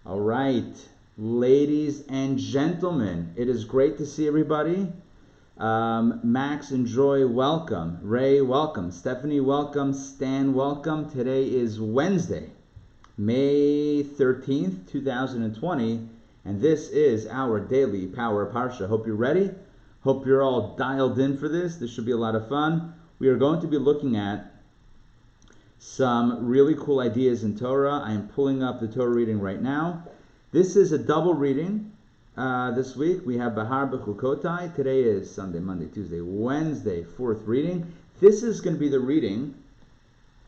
All right, ladies and gentlemen, it is great to see everybody. Max and Joy, welcome. Ray, welcome. Stephanie, welcome. Stan, welcome. Today is Wednesday, May 13th, 2020, and this is our daily Power Parsha. Hope you're ready. Hope you're all dialed in for this. This should be a lot of fun. We are going to be looking at some really cool ideas in Torah. I am pulling up the Torah reading right now. This is a double reading this week. We have Behar-Bechukotai. Today is Sunday, Monday, Tuesday, Wednesday, fourth reading. This is going to be the reading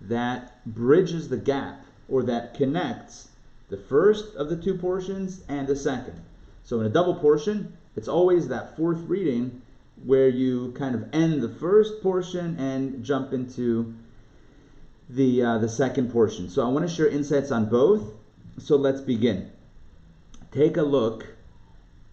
that bridges the gap, or that connects the first of the two portions and the second. So in a double portion, it's always that fourth reading where you kind of end the first portion and jump into the second portion. So I want to share insights on both. So let's begin. Take a look at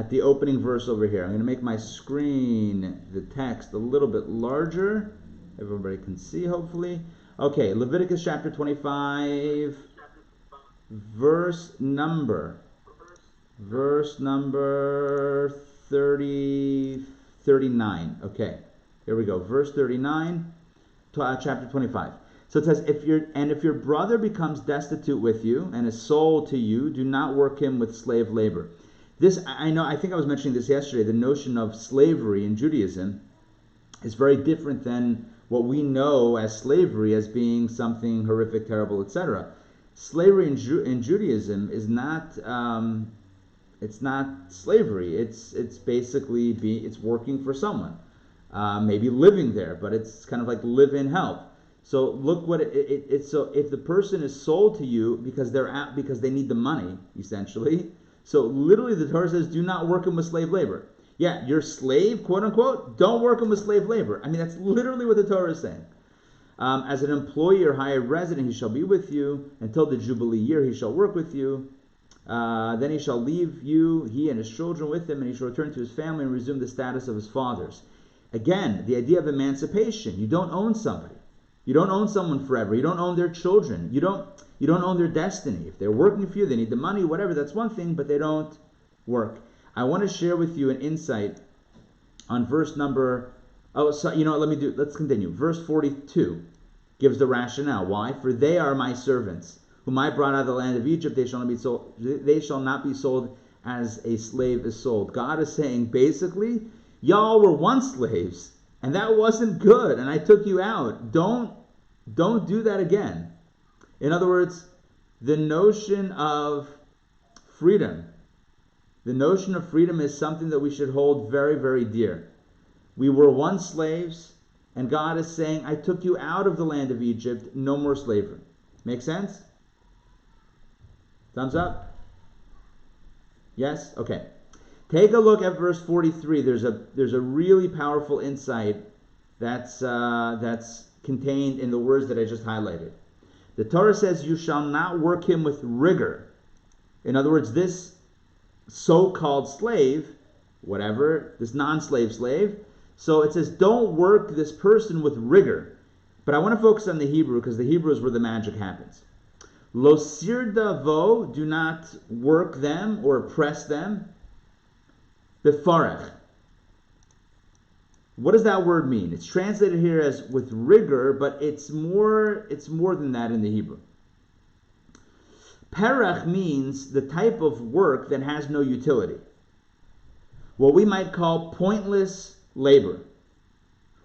the opening verse over here. I'm going to make my screen, the text, a little bit larger. Everybody can see, hopefully. Okay, Leviticus chapter 25, verse number 39. Okay. Here we go, verse 39, chapter 25. So it says, if your brother becomes destitute with you and is sold to you, do not work him with slave labor. This, I think I was mentioning this yesterday, the notion of slavery in Judaism is very different than what we know as slavery as being something horrific, terrible, etc. Slavery in Judaism is not, it's not slavery. It's basically it's working for someone. Maybe living there, but it's kind of like live-in help. So look what it's. So if the person is sold to you because they need the money, essentially. So literally, the Torah says, "Do not work him with slave labor." Yeah, your slave, quote unquote, don't work him with slave labor. I mean, that's literally what the Torah is saying. As an employee or hired resident, he shall be with you until the Jubilee year. He shall work with you. Then he shall leave you, he and his children with him, and he shall return to his family and resume the status of his fathers. Again, the idea of emancipation. You don't own somebody. You don't own someone forever. You don't own their children. You don't own their destiny. If they're working for you, they need the money, whatever, that's one thing, but they don't work. I want to share with you an insight on verse number, let's continue. Verse 42 gives the rationale. Why? For they are my servants, whom I brought out of the land of Egypt. They shall not be sold as a slave is sold. God is saying, basically, y'all were once slaves, and that wasn't good, and I took you out. Don't do that again. In other words, the notion of freedom is something that we should hold very, very dear. We were once slaves, and God is saying, I took you out of the land of Egypt, no more slavery. Make sense? Thumbs up? Yes? Okay. Take a look at verse 43. There's a really powerful insight that's contained in the words that I just highlighted. The Torah says, you shall not work him with rigor. In other words, this so-called slave, whatever, this non-slave slave, so it says, don't work this person with rigor. But I want to focus on the Hebrew, because the Hebrew is where the magic happens. Lo sirda vo, do not work them or oppress them. Befarech. What does that word mean? It's translated here as with rigor, but it's more than that in the Hebrew. Perech means the type of work that has no utility. What we might call pointless labor,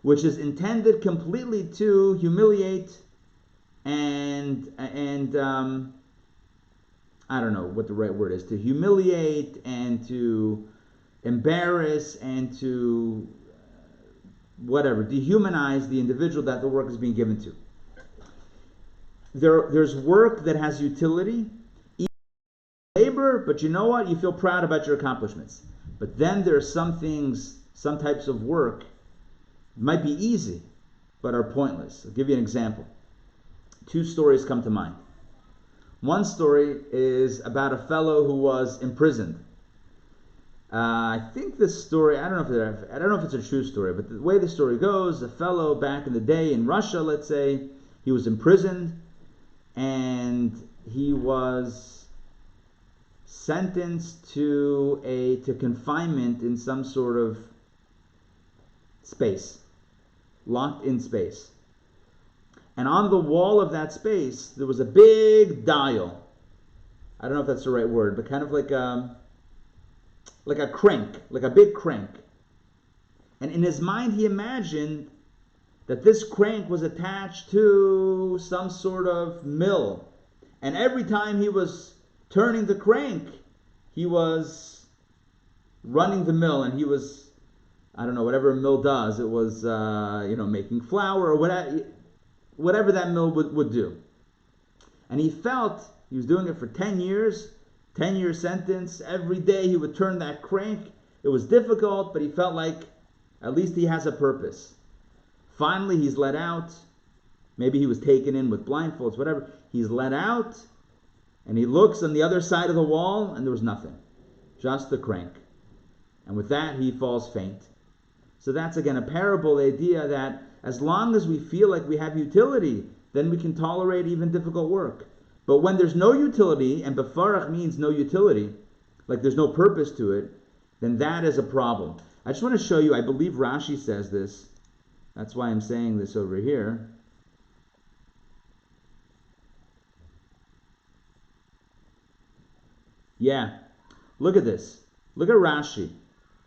which is intended completely to humiliate and I don't know what the right word is, to humiliate and to embarrass and to dehumanize the individual that the work is being given to. There's work that has utility, labor, but you know what? You feel proud about your accomplishments. But then there are some things, some types of work, might be easy, but are pointless. I'll give you an example. Two stories come to mind. One story is about a fellow who was imprisoned. I think this story, I don't know if it's a true story, but the way the story goes, a fellow back in the day in Russia, let's say, he was imprisoned, and he was sentenced to confinement in some sort of space, locked in space. And on the wall of that space, there was a big dial. I don't know if that's the right word, but kind of like a crank, like a big crank. And in his mind, he imagined that this crank was attached to some sort of mill. And every time he was turning the crank, he was running the mill, and he was, I don't know, whatever a mill does. It was, making flour or whatever that mill would do. And he felt he was doing it for 10 years, 10-year sentence. Every day he would turn that crank. It was difficult, but he felt like at least he has a purpose. Finally, he's let out. Maybe he was taken in with blindfolds, whatever. He's let out, and he looks on the other side of the wall, and there was nothing. Just the crank. And with that, he falls faint. So that's, again, a parable idea that as long as we feel like we have utility, then we can tolerate even difficult work. But when there's no utility, and befarach means no utility, like there's no purpose to it, then that is a problem. I just want to show you, I believe Rashi says this. That's why I'm saying this over here. Yeah, look at this. Look at Rashi.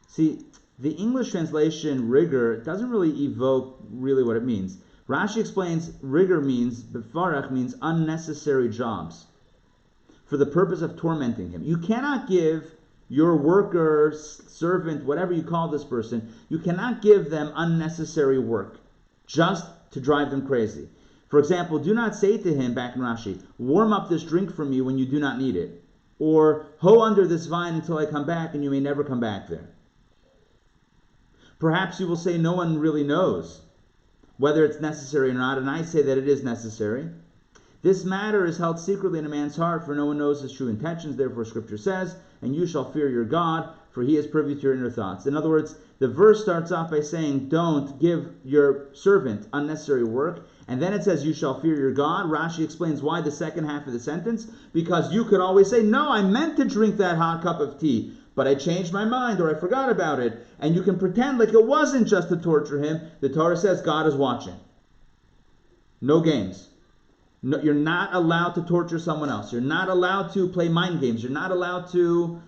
See, the English translation rigor doesn't really evoke really what it means. Rashi explains rigor means, befarach means unnecessary jobs for the purpose of tormenting him. You cannot give your worker, servant, whatever you call this person, you cannot give them unnecessary work just to drive them crazy. For example, do not say to him, back in Rashi, warm up this drink for me when you do not need it. Or hoe under this vine until I come back, and you may never come back there. Perhaps you will say no one really knows whether it's necessary or not, and I say that it is necessary. This matter is held secretly in a man's heart, for no one knows his true intentions. Therefore Scripture says, and you shall fear your God, for he is privy to your inner thoughts. In other words, the verse starts off by saying, don't give your servant unnecessary work. And then it says, you shall fear your God. Rashi explains why the second half of the sentence. Because you could always say, no, I meant to drink that hot cup of tea, but I changed my mind or I forgot about it. And you can pretend like it wasn't just to torture him. The Torah says God is watching. No games. No, you're not allowed to torture someone else. You're not allowed to play mind games. You're not allowed to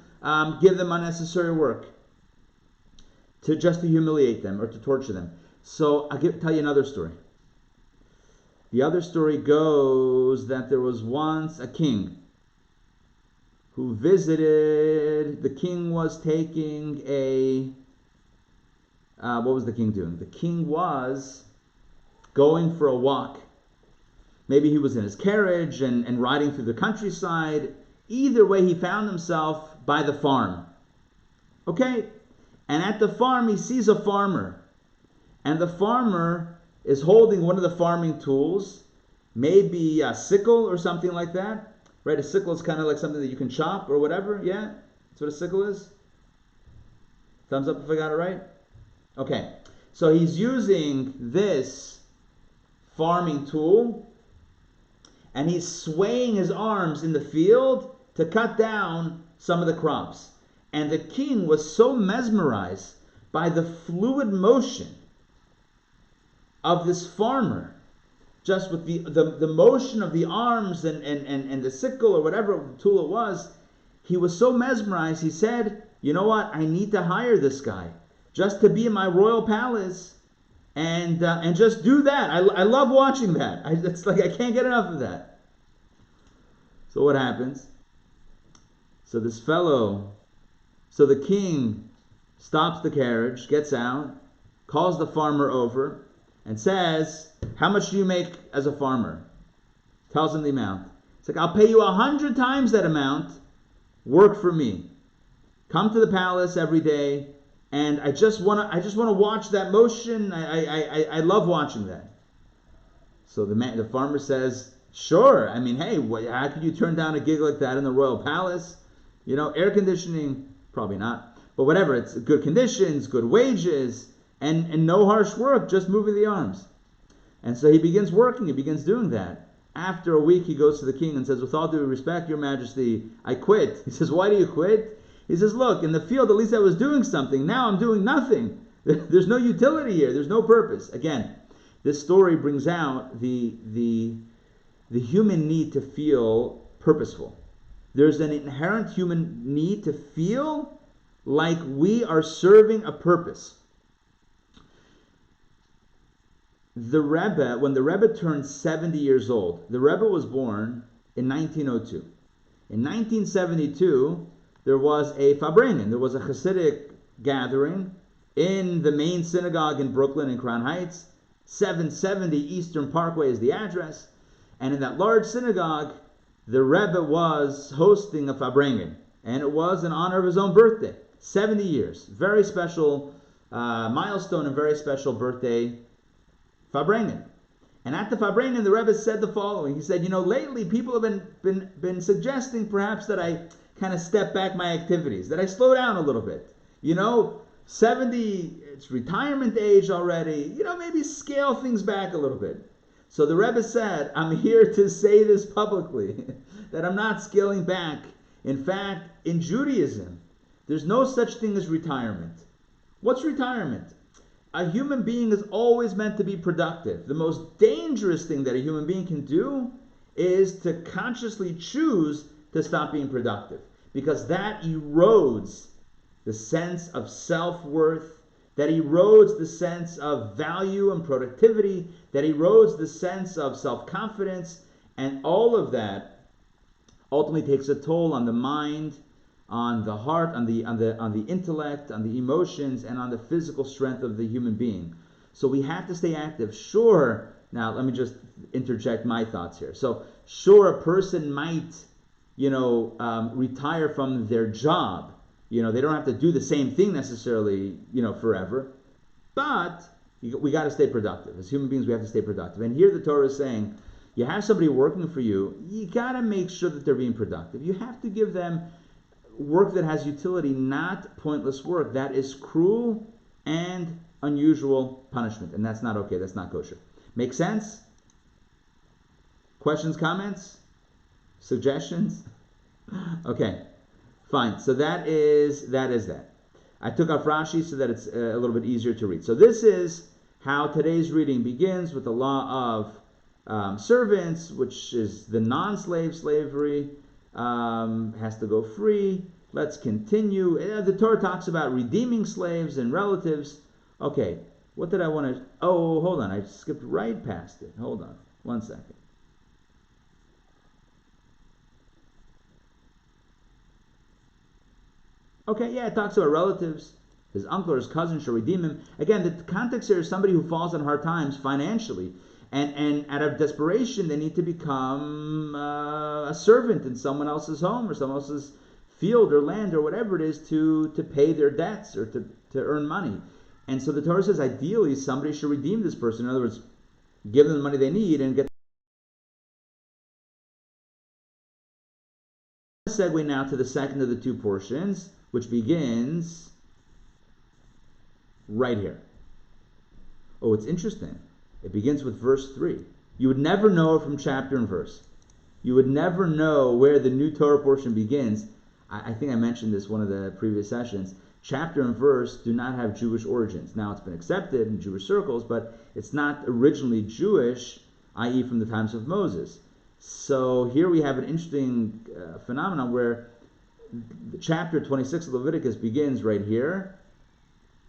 give them unnecessary work, to humiliate them or to torture them. So I'll tell you another story. The other story goes that there was once a king who visited. The king was taking what was the king doing? The king was going for a walk. Maybe he was in his carriage and riding through the countryside. Either way, he found himself by the farm. Okay? And at the farm, he sees a farmer. And the farmer is holding one of the farming tools, maybe a sickle or something like that. Right? A sickle is kind of like something that you can chop or whatever. Yeah? That's what a sickle is? Thumbs up if I got it right? Okay. So he's using this farming tool, and he's swaying his arms in the field to cut down some of the crops. And the king was so mesmerized by the fluid motion of this farmer, just with the motion of the arms and the sickle or whatever tool it was, he was so mesmerized, he said, you know what, I need to hire this guy just to be in my royal palace and just do that. I love watching that. It's like I can't get enough of that. So what happens? So the king stops the carriage, gets out, calls the farmer over, and says, how much do you make as a farmer? Tells him the amount. It's like, I'll pay you 100 times that amount. Work for me. Come to the palace every day, and I just want to watch that motion. I love watching that. So the farmer says, sure. I mean, hey, how could you turn down a gig like that in the royal palace? You know, air conditioning, probably not. But whatever, it's good conditions, good wages, and no harsh work, just moving the arms. And so he begins working, he begins doing that. After a week, he goes to the king and says, with all due respect, your majesty, I quit. He says, why do you quit? He says, look, in the field, at least I was doing something. Now I'm doing nothing. There's no utility here. There's no purpose. Again, this story brings out the human need to feel purposeful. There's an inherent human need to feel like we are serving a purpose. The Rebbe, when the Rebbe turned 70 years old, the Rebbe was born in 1902. In 1972, there was a Farbrengen, there was a Hasidic gathering in the main synagogue in Brooklyn in Crown Heights. 770 Eastern Parkway is the address. And in that large synagogue, the Rebbe was hosting a Farbrengen. And it was in honor of his own birthday. 70 years. Very special milestone and very special birthday Farbrengen. And at the Farbrengen, the Rebbe said the following. He said, lately people have been suggesting perhaps that I kind of step back my activities, that I slow down a little bit. 70, it's retirement age already. Maybe scale things back a little bit. So the Rebbe said, I'm here to say this publicly, that I'm not scaling back. In fact, in Judaism, there's no such thing as retirement. What's retirement? A human being is always meant to be productive. The most dangerous thing that a human being can do is to consciously choose to stop being productive, because that erodes the sense of self-worth, that erodes the sense of value and productivity, that erodes the sense of self-confidence, and all of that ultimately takes a toll on the mind, on the heart, on the intellect, on the emotions, and on the physical strength of the human being. So we have to stay active. Sure, now let me just interject my thoughts here. So sure, a person might, retire from their job. They don't have to do the same thing necessarily, forever. But we got to stay productive. As human beings, we have to stay productive. And here the Torah is saying, you have somebody working for you, you got to make sure that they're being productive. You have to give them work that has utility, not pointless work. That is cruel and unusual punishment. And that's not okay. That's not kosher. Make sense? Questions, comments? Suggestions? Okay. Fine. So that is that. I took off Rashi so that it's a little bit easier to read. So this is how today's reading begins with the law of servants, which is the non-slave slavery, has to go free. Let's continue. The Torah talks about redeeming slaves and relatives. Okay, what did I want to... Oh, hold on. I skipped right past it. Hold on. 1 second. Okay, yeah, it talks about relatives. His uncle or his cousin shall redeem him. Again, the context here is somebody who falls on hard times financially. And out of desperation, they need to become a servant in someone else's home or someone else's field or land or whatever it is to pay their debts or to earn money. And so the Torah says, ideally, somebody should redeem this person. In other words, give them the money they need and get... Segue now to the second of the two portions, which begins right here. Oh, it's interesting. It begins with verse 3. You would never know it from chapter and verse. You would never know where the new Torah portion begins. I think I mentioned this one of the previous sessions. Chapter and verse do not have Jewish origins. Now it's been accepted in Jewish circles, but it's not originally Jewish, i.e. from the times of Moses. So here we have an interesting phenomenon where chapter 26 of Leviticus begins right here,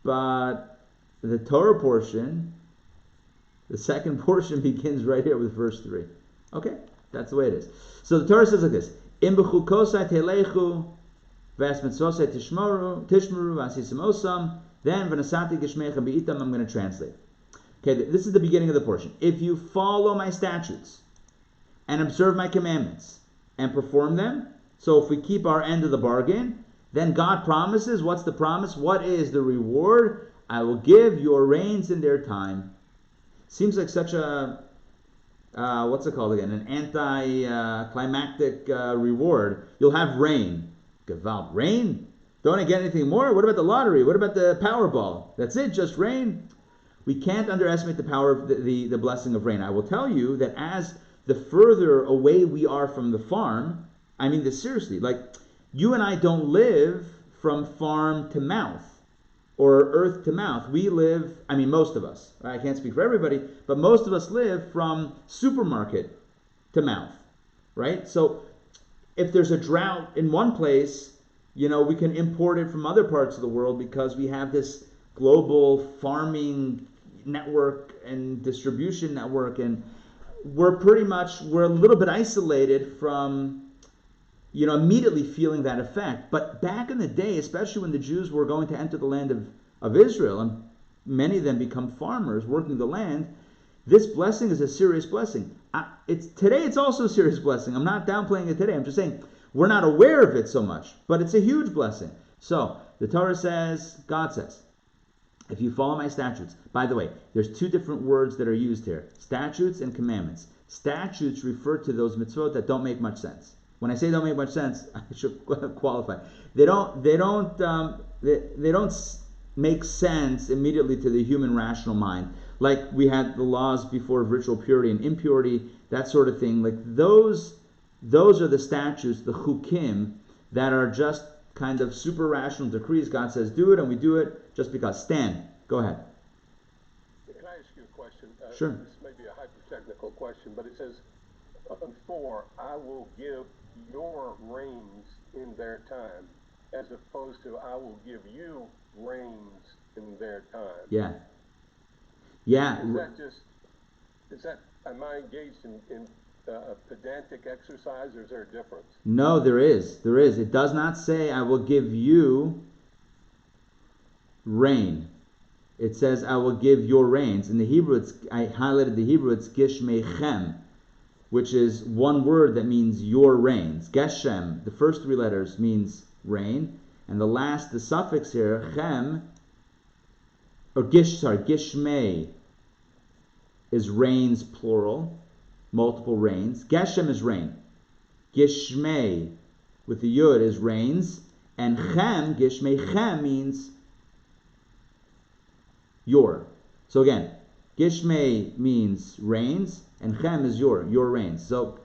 but the Torah portion, the second portion, begins right here with verse 3. Okay, that's the way it is. So the Torah says like this: Im b'chukosai telechu, v'as mitzvosai tishmeru, v'asisim osam, then v'nasati geshmeichem be'itam. I'm going to translate. Okay, this is the beginning of the portion. If you follow my statutes and observe my commandments and perform them, so if we keep our end of the bargain, then God promises. What's the promise? What is the reward? I will give your rains in their time. Seems like such a, what's it called again? An anti-climactic reward. You'll have rain. Gewalt. Rain? Don't I get anything more? What about the lottery? What about the Powerball? That's it, just rain? We can't underestimate the power of the blessing of rain. I will tell you that as the further away we are from the farm, I mean this seriously, like you and I don't live from farm to mouth or earth to mouth. We live, I mean most of us, I can't speak for everybody, but most of us live from supermarket to mouth, right? So if there's a drought in one place, we can import it from other parts of the world because we have this global farming network and distribution network, and we're a little bit isolated from immediately feeling that effect. But back in the day, especially when the Jews were going to enter the land of Israel, and many of them become farmers working the land, this blessing is a serious blessing. Today it's also a serious blessing. I'm not downplaying it today. I'm just saying we're not aware of it so much, but it's a huge blessing. So the Torah says, God says, if you follow my statutes. By the way, there's two different words that are used here: statutes and commandments. Statutes refer to those mitzvot that don't make much sense. When I say don't make much sense, I should qualify. They don't make sense immediately to the human rational mind. Like we had the laws before of ritual purity and impurity, that sort of thing. Like those are the statutes, the chukim, that are just kind of super rational decrees. God says do it, and we do it just because. Stan, go ahead. Can I ask you a question? Sure. This may be a hyper-technical question, but it says, 4, I will give your rains in their time, as opposed to I will give you rains in their time. Yeah. Am I engaged in a pedantic exercise, or is there a difference? No, there is. It does not say I will give you rain. It says I will give your rains. In the Hebrew, I highlighted the Hebrew, it's gishmechem, which is one word that means your rains. Geshem, the first 3 letters, means rain, and the suffix here, chem, or gishmei, is rains plural, multiple rains. Geshem is rain. Gishmei, with the yud, is rains, and chem, gishmei chem, means your. So again, gishmei means rains, and chem is your rains. So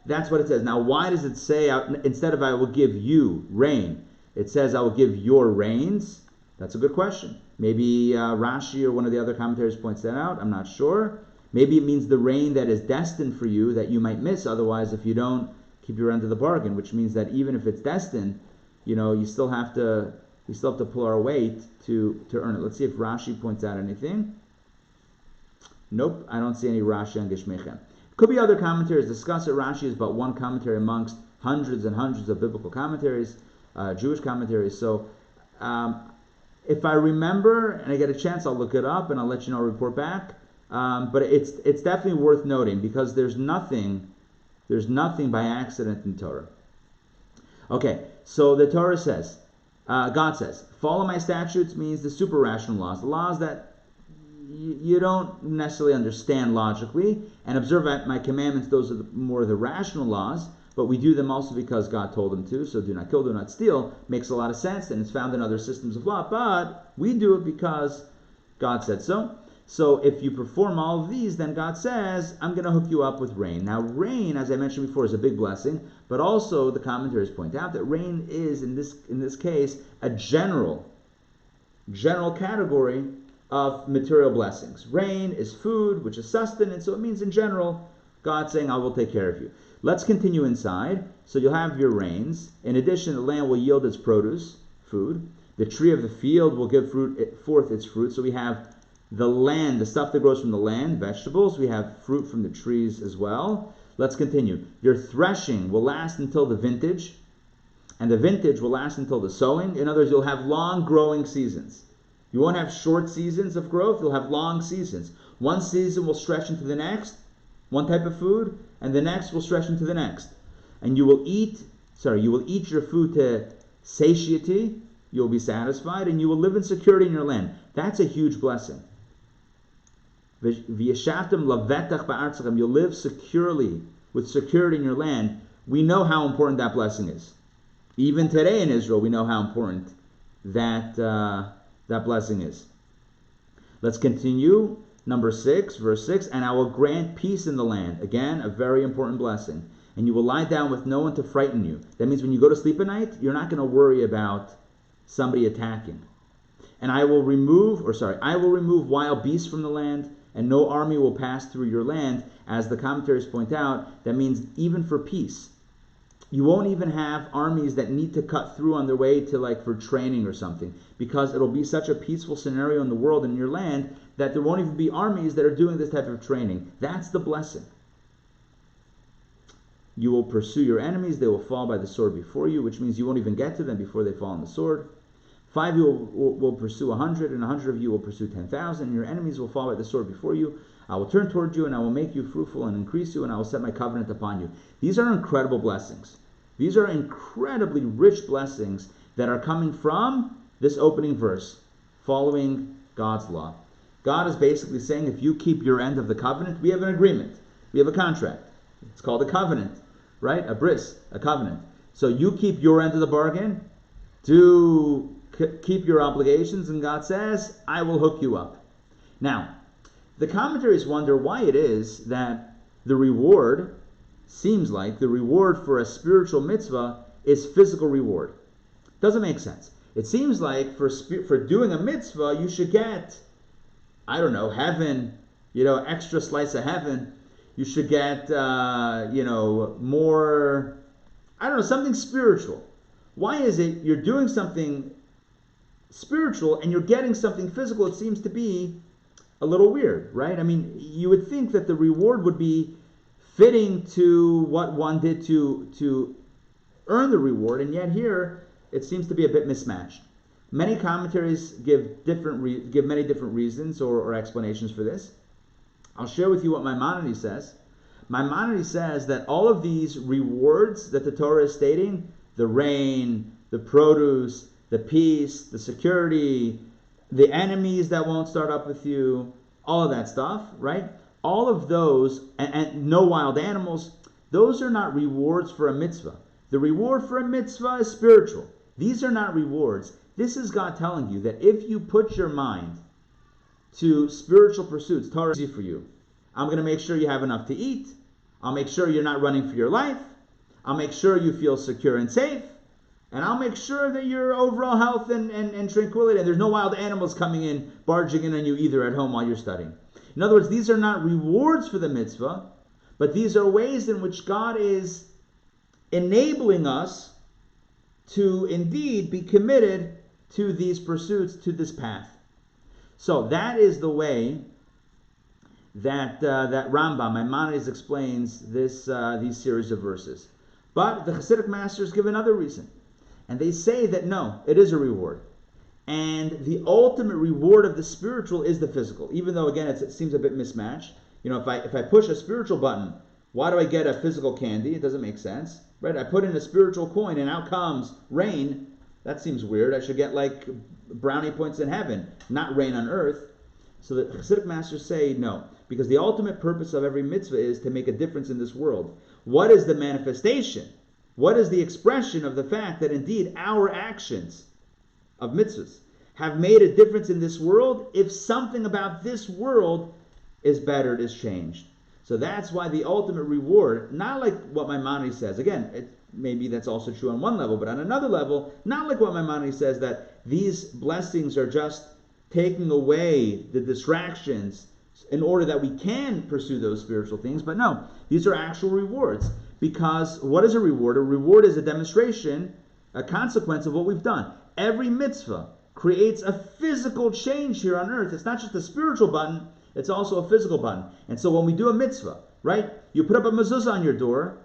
that's what it says. Now, why does it say, instead of I will give you rain, it says I will give your rains? That's a good question. Maybe Rashi or one of the other commentators points that out. I'm not sure. Maybe it means the rain that is destined for you that you might miss otherwise if you don't keep your end of the bargain, which means that even if it's destined, you still have to pull our weight to earn it. Let's see if Rashi points out anything. Nope, I don't see any Rashi on Gishmechem. Could be other commentaries discuss it. Rashi is but one commentary amongst hundreds and hundreds of biblical commentaries, Jewish commentaries. So if I remember and I get a chance, I'll look it up and I'll let you know, report back. But it's definitely worth noting because there's nothing by accident in Torah. Okay, so the Torah says, God says, follow my statutes means the super rational laws, the laws that you don't necessarily understand logically, and observe my commandments. Those are more the rational laws, but we do them also because God told them to. So do not kill, do not steal makes a lot of sense, and it's found in other systems of law, but we do it because God said so. So if you perform all of these, then God says, I'm going to hook you up with rain. Now rain, as I mentioned before, is a big blessing, but also the commentaries point out that rain is, in this case, a general category of material blessings. Rain is food, which is sustenance, so it means in general, God saying, I will take care of you. Let's continue inside. So you'll have your rains. In addition, the land will yield its produce, food. The tree of the field will give forth its fruit. So we have the land, the stuff that grows from the land, vegetables. We have fruit from the trees as well. Let's continue. Your threshing will last until the vintage, and the vintage will last until the sowing. In other words, you'll have long growing seasons. You won't have short seasons of growth, you'll have long seasons. One season will stretch into the next, one type of food, and the next will stretch into the next. And you will eat your food to satiety, you'll be satisfied, and you will live in security in your land. That's a huge blessing. V'yeshavtem lavetach ba'artzachem, you'll live securely, with security in your land. We know how important that blessing is. Even today in Israel, we know how important that blessing is. Let's continue. Number 6, verse 6, and I will grant peace in the land. Again, a very important blessing. And you will lie down with no one to frighten you. That means when you go to sleep at night, you're not going to worry about somebody attacking. And I will remove wild beasts from the land, and no army will pass through your land. As the commentaries point out, that means even for peace. You won't even have armies that need to cut through on their way to for training or something, because it'll be such a peaceful scenario in the world and in your land that there won't even be armies that are doing this type of training. That's the blessing. You will pursue your enemies, they will fall by the sword before you, which means you won't even get to them before they fall on the sword. 5 you will pursue 100, and 100 of you will pursue 10,000, and your enemies will fall by the sword before you. I will turn toward you, and I will make you fruitful and increase you, and I will set my covenant upon you. These are incredible blessings. These are incredibly rich blessings that are coming from this opening verse, following God's law. God is basically saying, if you keep your end of the covenant, we have an agreement. We have a contract. It's called a covenant, right? A bris, a covenant. So you keep your end of the bargain to keep your obligations, and God says, I will hook you up. Now, the commentaries wonder why it is that the reward seems like the reward for a spiritual mitzvah is physical reward. Doesn't make sense. It seems like for doing a mitzvah, you should get, heaven, extra slice of heaven. You should get, more, something spiritual. Why is it you're doing something spiritual and you're getting something physical? It seems to be a little weird, right? I mean, you would think that the reward would be fitting to what one did to earn the reward, and yet here it seems to be a bit mismatched. Many commentaries give many different reasons or explanations for this. I'll share with you what Maimonides says. Maimonides says that all of these rewards that the Torah is stating, the rain, the produce, the peace, the security, the enemies that won't start up with you, all of that stuff, right? All of those, and no wild animals, those are not rewards for a mitzvah. The reward for a mitzvah is spiritual. These are not rewards. This is God telling you that if you put your mind to spiritual pursuits, Torah is easy for you. I'm going to make sure you have enough to eat. I'll make sure you're not running for your life. I'll make sure you feel secure and safe. And I'll make sure that your overall health and tranquility, and there's no wild animals coming in, barging in on you either at home while you're studying. In other words, these are not rewards for the mitzvah, but these are ways in which God is enabling us to indeed be committed to these pursuits, to this path. So that is the way that Rambam, Maimonides, explains these series of verses. But the Hasidic masters give another reason. And they say that no, it is a reward. And the ultimate reward of the spiritual is the physical. Even though, again, it seems a bit mismatched. If I push a spiritual button, why do I get a physical candy? It doesn't make sense. Right? I put in a spiritual coin and out comes rain. That seems weird. I should get brownie points in heaven, not rain on earth. So the Hasidic masters say no. Because the ultimate purpose of every mitzvah is to make a difference in this world. What is the manifestation? What is the expression of the fact that indeed our actions of mitzvahs have made a difference in this world? If something about this world is bettered, is changed. So that's why the ultimate reward, not like what Maimonides says. Again, maybe that's also true on one level, but on another level, not like what Maimonides says, that these blessings are just taking away the distractions in order that we can pursue those spiritual things. But no, these are actual rewards. Because what is a reward? A reward is a demonstration, a consequence of what we've done. Every mitzvah creates a physical change here on earth. It's not just a spiritual button, it's also a physical button. And so when we do a mitzvah, right, you put up a mezuzah on your door,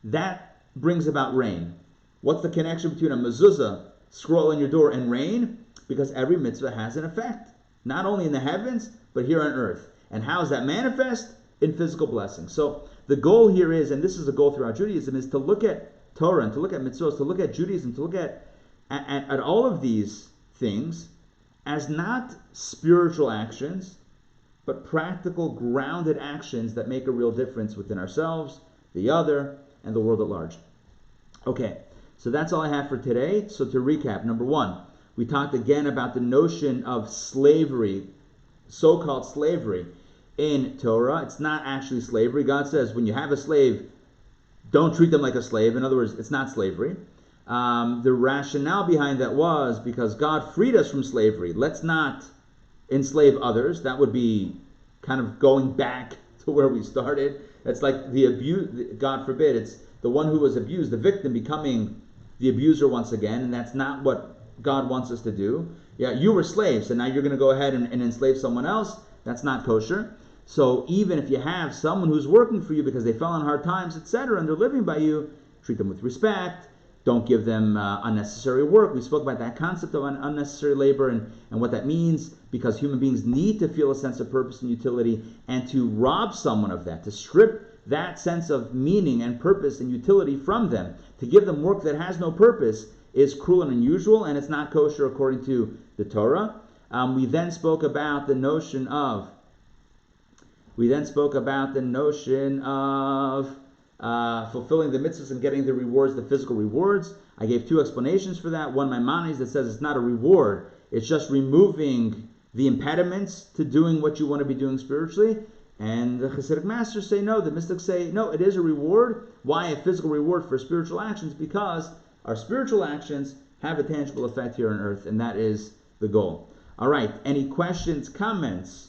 that brings about rain. What's the connection between a mezuzah, scroll on your door, and rain? Because every mitzvah has an effect, not only in the heavens, but here on earth. And how does that manifest? In physical blessings. So the goal here is, and this is a goal throughout Judaism, is to look at Torah and to look at mitzvahs, to look at Judaism, to look at all of these things as not spiritual actions, but practical, grounded actions that make a real difference within ourselves, the other, and the world at large. Okay, so that's all I have for today. So to recap, number one, we talked again about the notion of slavery so-called slavery in Torah. It's not actually slavery. God says when you have a slave, don't treat them like a slave. In other words, it's not slavery. The rationale behind that was because God freed us from slavery. Let's not enslave others. That would be kind of going back to where we started. It's like the abuse, God forbid, it's the one who was abused, the victim, becoming the abuser once again, and that's not what God wants us to do. Yeah, you were slaves, and now you're going to go ahead and enslave someone else. That's not kosher. So even if you have someone who's working for you because they fell on hard times, etc., and they're living by you, treat them with respect. Don't give them unnecessary work. We spoke about that concept of unnecessary labor and what that means, because human beings need to feel a sense of purpose and utility, and to rob someone of that, to strip that sense of meaning and purpose and utility from them, to give them work that has no purpose, is cruel and unusual, and it's not kosher according to the Torah. We then spoke about the notion of fulfilling the mitzvahs and getting the rewards, the physical rewards. I gave two explanations for that. One, Maimonides, that says it's not a reward. It's just removing the impediments to doing what you want to be doing spiritually. And the Hasidic masters say no. The mystics say no, it is a reward. Why a physical reward for spiritual actions? Because our spiritual actions have a tangible effect here on earth, and that is the goal. All right, any questions, comments